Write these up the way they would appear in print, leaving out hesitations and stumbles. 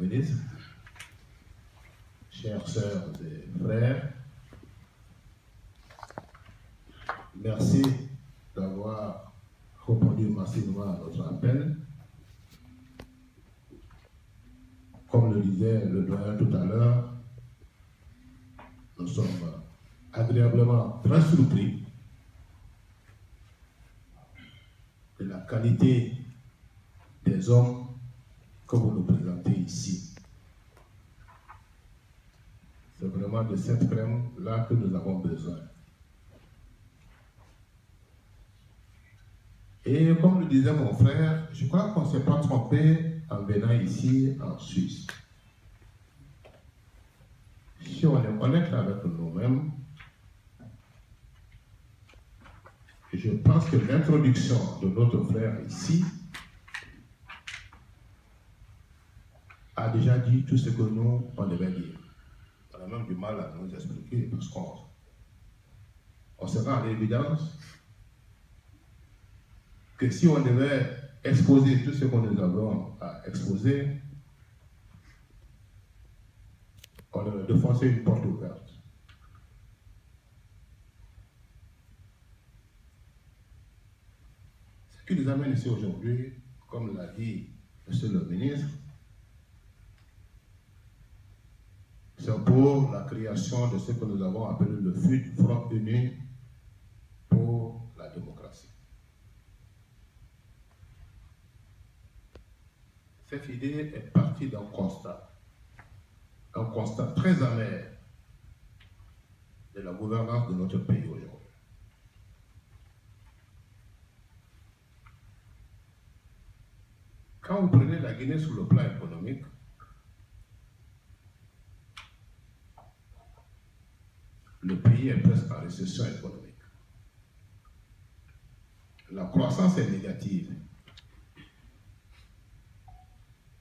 ministre, chères sœurs et frères, merci d'avoir répondu massivement à notre appel. Comme le disait le doyen tout à l'heure, nous sommes agréablement très surpris de la qualité des hommes que vous nous présentez ici. C'est vraiment de cette crème-là que nous avons besoin. Et comme le disait mon frère, je crois qu'on ne s'est pas trompé en venant ici en Suisse. Si on est honnête avec nous-mêmes, je pense que l'introduction de notre frère ici a déjà dit tout ce que nous, on devait dire. On a même du mal à nous expliquer parce qu'on se rend à l'évidence que si on devait exposer tout ce que nous avons à exposer, on devait défoncer une porte ouverte. Ce qui nous amène ici aujourd'hui, comme l'a dit M. le ministre, c'est pour la création de ce que nous avons appelé le FUD, Front Uni pour la démocratie. Cette idée est partie d'un constat très amer de la gouvernance de notre pays aujourd'hui. Quand vous prenez la Guinée sur le plan économique, le pays est presque en récession économique. La croissance est négative.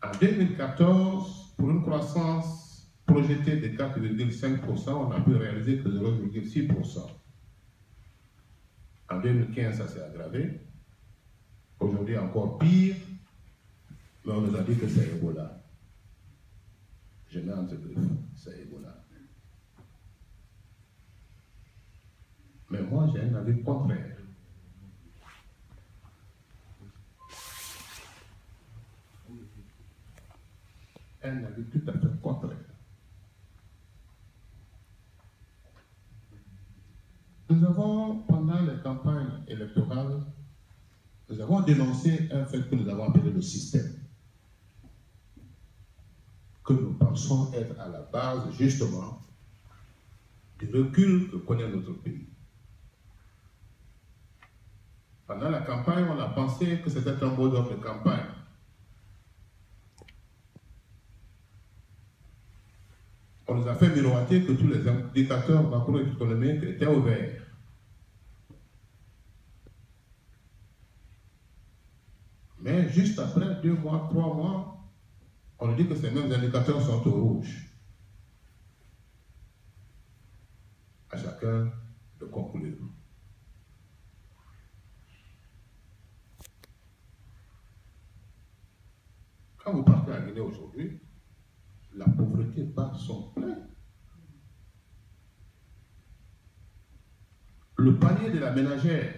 En 2014, pour une croissance projetée de 4,5%, on a pu réaliser que 0,6%. En 2015, ça s'est aggravé. Aujourd'hui, encore pire, mais on nous a dit que c'est Ebola. Je mets entre griffes, c'est Ebola. Mais moi, j'ai un avis contraire. Un avis tout à fait contraire. Nous avons, pendant les campagnes électorales, nous avons dénoncé un fait que nous avons appelé le système, que nous pensons être à la base, justement, du recul que connaît notre pays. Pendant la campagne, on a pensé que c'était un mot d'ordre de campagne. On nous a fait miroiter que tous les indicateurs macroéconomiques étaient ouverts. Mais juste après 2 mois, 3 mois, on nous dit que ces mêmes indicateurs sont au rouge. À chacun de conclure. Quand vous partez à Guinée aujourd'hui, la pauvreté bat son plein. Le panier de la ménagère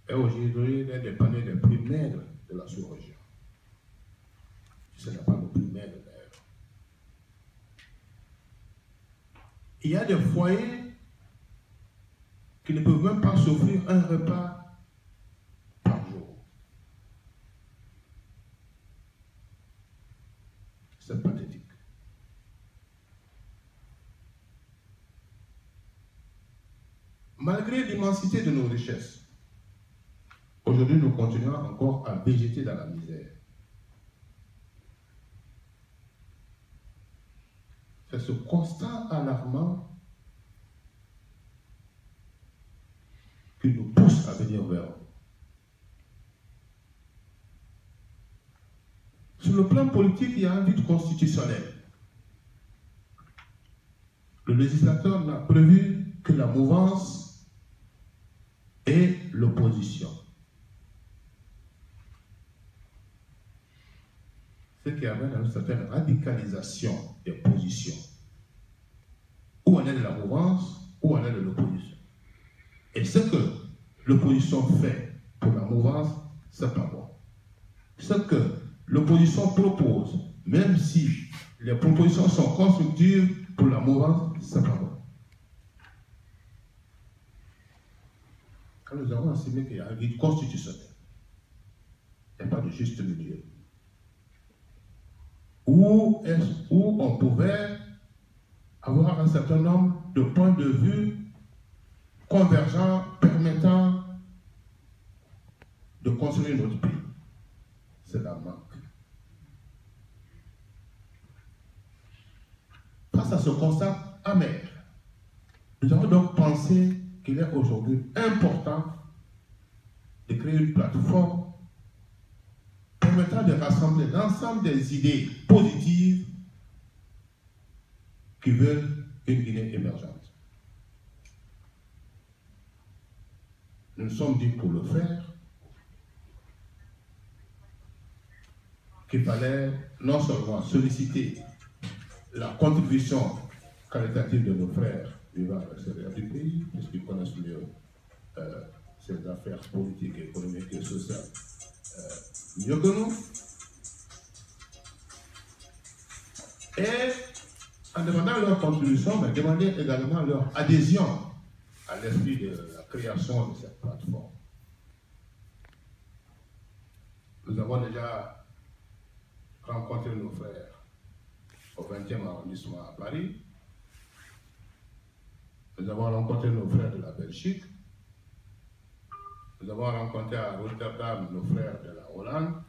est aujourd'hui l'un des paniers les plus maigres de la sous-région. Ce n'est pas le plus maigre d'ailleurs. Il y a des foyers qui ne peuvent même pas s'offrir un repas par jour. C'est pathétique. Malgré l'immensité de nos richesses, aujourd'hui nous continuons encore à végéter dans la misère. C'est ce constat alarmant qui nous pousse à venir vers vous. Sur le plan politique, il y a un vide constitutionnel. Le législateur n'a prévu que la mouvance et l'opposition. ce qui amène à une certaine radicalisation des positions. Où on est de la mouvance, où on est de l'opposition. Et ce que l'opposition fait pour la mouvance, c'est pas bon. Ce que l'opposition propose, même si les propositions sont constructives pour la mouvance, c'est pas bon. Quand nous avons estimé qu'il y a un vide constitutionnel, il n'y a pas de juste milieu, où on pouvait avoir un certain nombre de points de vue convergents permettant de construire notre pays. C'est la manque. Face à ce constat amer, nous avons donc pensé qu'il est aujourd'hui important de créer une plateforme permettant de rassembler l'ensemble des idées positives qui veulent une Guinée émergente. Nous nous sommes dit pour le faire qu'il fallait non seulement solliciter la contribution qualitative de nos frères vivant à l'extérieur du pays, puisqu'ils connaissent mieux ces affaires politiques, économiques et sociales mieux que nous, et en demandant leur contribution, mais demander également leur adhésion à l'esprit de la création de cette plateforme. Nous avons déjà rencontré nos frères au 20e arrondissement à Paris. Nous avons rencontré nos frères de la Belgique. Nous avons rencontré à Rotterdam nos frères de la Hollande.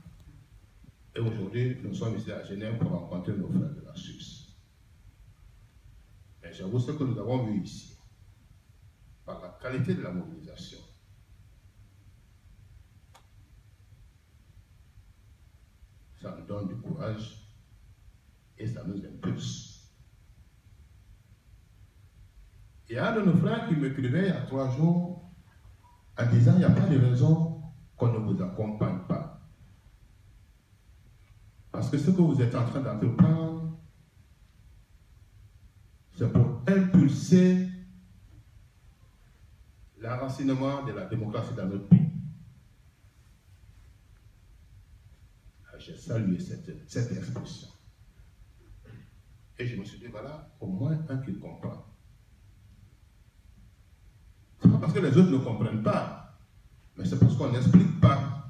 Et aujourd'hui, nous sommes ici à Genève pour rencontrer nos frères de la Suisse. Et j'avoue ce que nous avons vu ici, par la qualité de la mobilisation, ça nous donne du courage et ça nous impulse. Il y a un de nos frères qui m'écrivait il y a 3 jours en disant il n'y a pas de raison qu'on ne vous accompagne pas. Parce que ce que vous êtes en train d'entreprendre, c'est pour impulser l'enracinement de la démocratie dans notre pays. J'ai salué cette expression. Et je me suis dit, voilà, au moins un qui comprend. Ce n'est pas parce que les autres ne comprennent pas, mais c'est parce qu'on n'explique pas.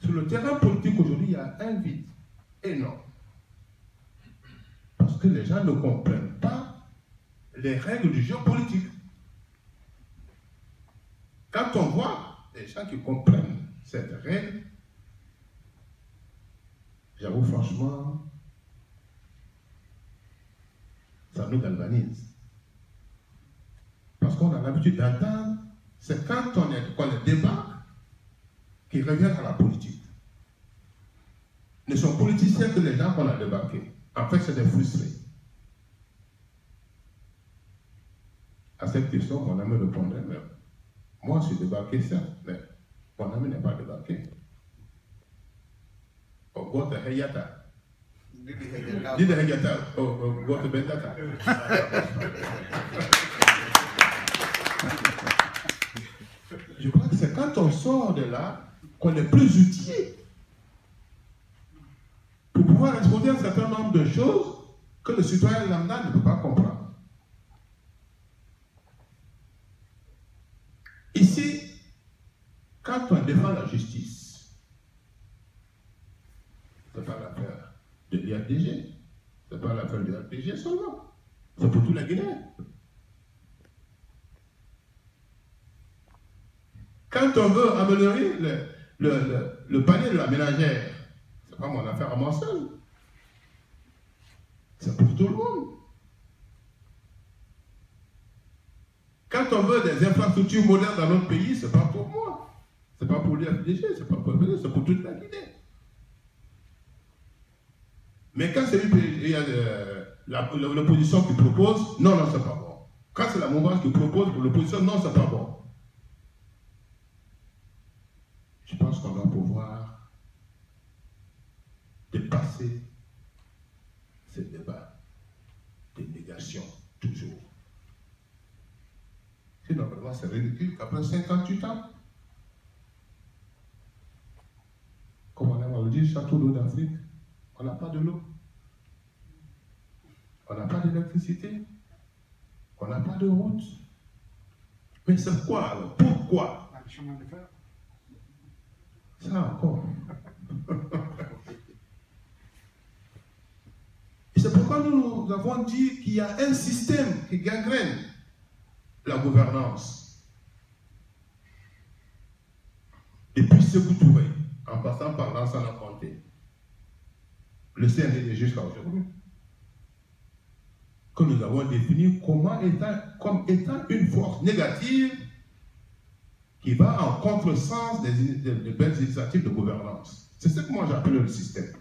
Sur le terrain politique aujourd'hui, il y a un vide énorme. Parce que les gens ne comprennent pas les règles du jeu politique. Quand on voit les gens qui comprennent cette règle, j'avoue franchement, ça nous galvanise. Parce qu'on a l'habitude d'entendre, c'est quand on est débat qui revient à la politique. Ne sont politiciens que les gens qu'on a débarqués. En fait, c'est des frustrés. À cette question, mon ami répondrait, mais moi, je suis débarqué, certes, mais mon ami n'est pas débarqué. Au Gote Heyata. Dis de Heyata, au Gote Bendata. Je crois que c'est quand on sort de là qu'on est plus utile pour pouvoir exposer un certain nombre de choses que le citoyen lambda ne peut pas comprendre. Ici, quand on défend la justice, ce n'est pas l'affaire de l'IRDG, ce n'est pas l'affaire de l'IRDG seulement, c'est pour tous les Guinéens. Quand on veut améliorer le panier de la ménagère, ce n'est pas mon affaire à moi seul, c'est pour tout le monde. Quand on veut des infrastructures modernes dans notre pays, ce n'est pas pour moi. Ce n'est pas pour l'IFDG, ce n'est pas pour le c'est pour toute la Guinée. Mais quand c'est l'opposition qui propose, non, c'est pas bon. Quand c'est la mouvance qui propose pour l'opposition, non, c'est pas bon. Je pense pense qu'on doit pouvoir dépasser ce débat de négation, toujours. Sinon, vraiment, c'est ridicule qu'après 58 ans, comme on aime le dire, château d'eau d'Afrique, on n'a pas de l'eau. On n'a pas d'électricité. On n'a pas de route. Mais c'est quoi alors? Pourquoi? Le chemin de fer. Ça encore. Et c'est pourquoi nous avons dit qu'il y a un système qui gangrène la gouvernance. Depuis Sékou Touré, en passant par Lansana Conté, le CNDD jusqu'à aujourd'hui, que nous avons défini comme étant une force négative qui va en contresens des belles initiatives de gouvernance. C'est ce que moi j'appelle le système.